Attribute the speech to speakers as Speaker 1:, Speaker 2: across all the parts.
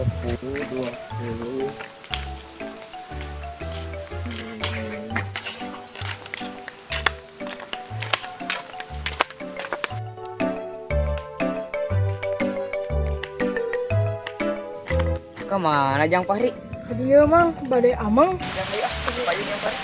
Speaker 1: 10, 20.
Speaker 2: Kemana Jang Fahri?
Speaker 3: Dia mang, badai amang.
Speaker 2: Jang ayo payung Jang Fahri.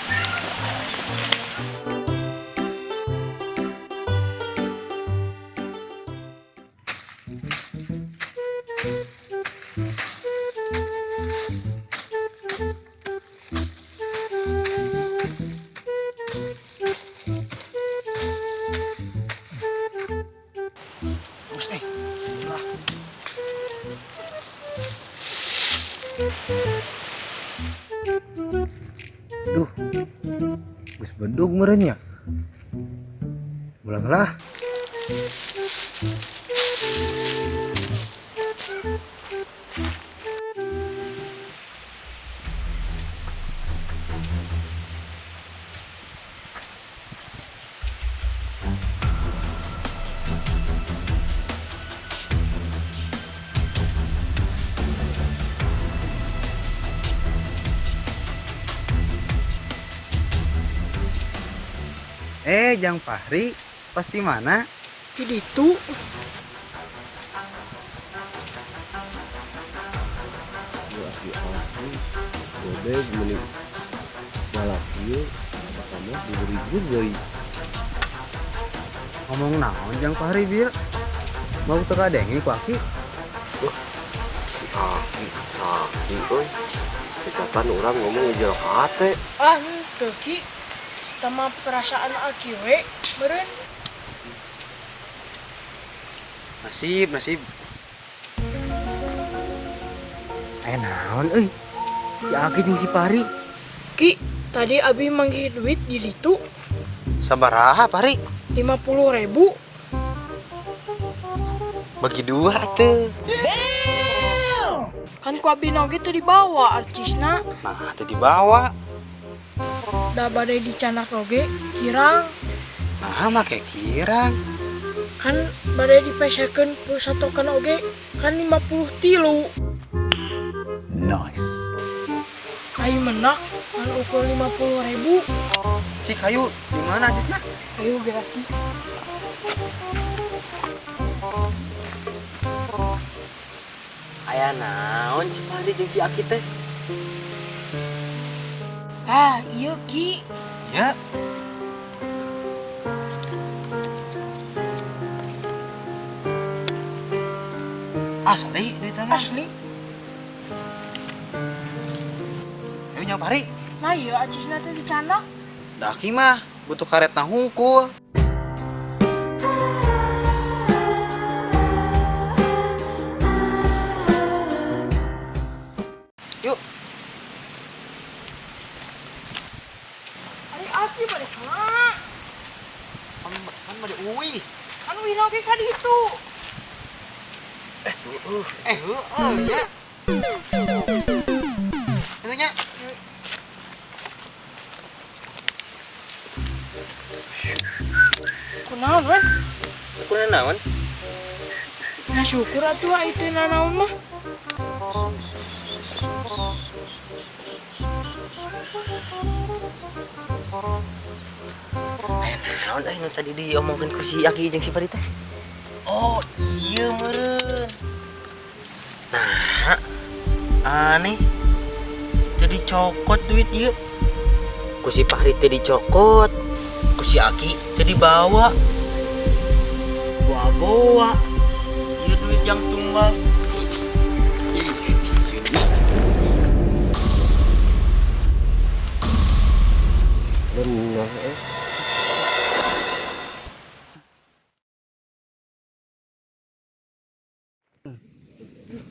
Speaker 1: Lah. Duh, geus bedug meureun nya. Ulang lah. Jang Fahri, pasti mana?
Speaker 3: Di itu.
Speaker 1: Gede meni balaki kamu diberi deui. Ngomong naon Jang Fahri bieu? Mau teu kadenge ku aki? Aki euy. Kecatan urang ngomong jeung hate.
Speaker 3: Ah, teu ki. Sama perasaan aki we, meureun.
Speaker 1: Nasib. Naon euy? Si Aki jeung si Pari.
Speaker 3: Ki, tadi abi manggih duit di ditu
Speaker 1: Sabaraha Pari?
Speaker 3: 50.000.
Speaker 1: Bagi dua atuh.
Speaker 3: Kan ku abi noge teu dibawa arcisna.
Speaker 1: Nah, teu dibawa.
Speaker 3: Da badai dicanak oge kirang.
Speaker 1: Nah, make kirang.
Speaker 3: Kan badai dipesekeun pulsa token oge kan 53.
Speaker 1: Nice.
Speaker 3: Ayo menak kan ukur 50.000.
Speaker 1: Cik kayu di mana Cisna?
Speaker 3: Ayo geraki.
Speaker 2: Aya naon si Fahri jeung si Aki teh?
Speaker 3: Ah, iya Ki.
Speaker 1: Ya. Asli duitnya mah.
Speaker 3: Asli.
Speaker 1: Ayo Jang Fahri.
Speaker 3: Nah iya acisna teh dicanak.
Speaker 1: Daki mah butuh karetna hungkul. Yuk.
Speaker 3: Ari aki balik kana.
Speaker 1: Kan mah uwi.
Speaker 3: Kan wina oge ka ditu.
Speaker 1: Ya. Itu nya.
Speaker 3: Kunaon we?
Speaker 1: Ukuran naon?
Speaker 3: Nah syukur atuh itu nanaon mah.
Speaker 2: Aya naon nu tadi diomongkeun ku si Aki jeung si Fahri teh? Oh, iya meureun. Nah, aneh. Jadi cokot duit ieu. Ku si Fahri teh dicokot. Ku si Aki teh dibawa. Bawa. Ieu duit yang tumbal.
Speaker 1: Bener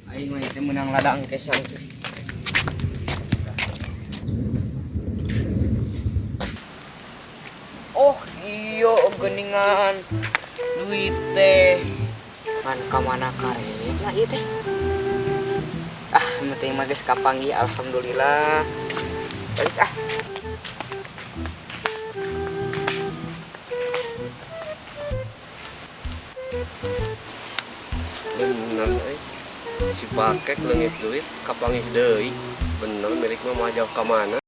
Speaker 2: Aing mah teh meunang ladang kesang teh. Oh, iya geuningan duit teh. Kan ka mana karek lah ieu teh. Ah, penting mah geus kapanggih alhamdulillah. Balik ah.
Speaker 1: bener euy. Si pakek leungit duit kapangih deui. Bener milik mah mah jauh ka mana.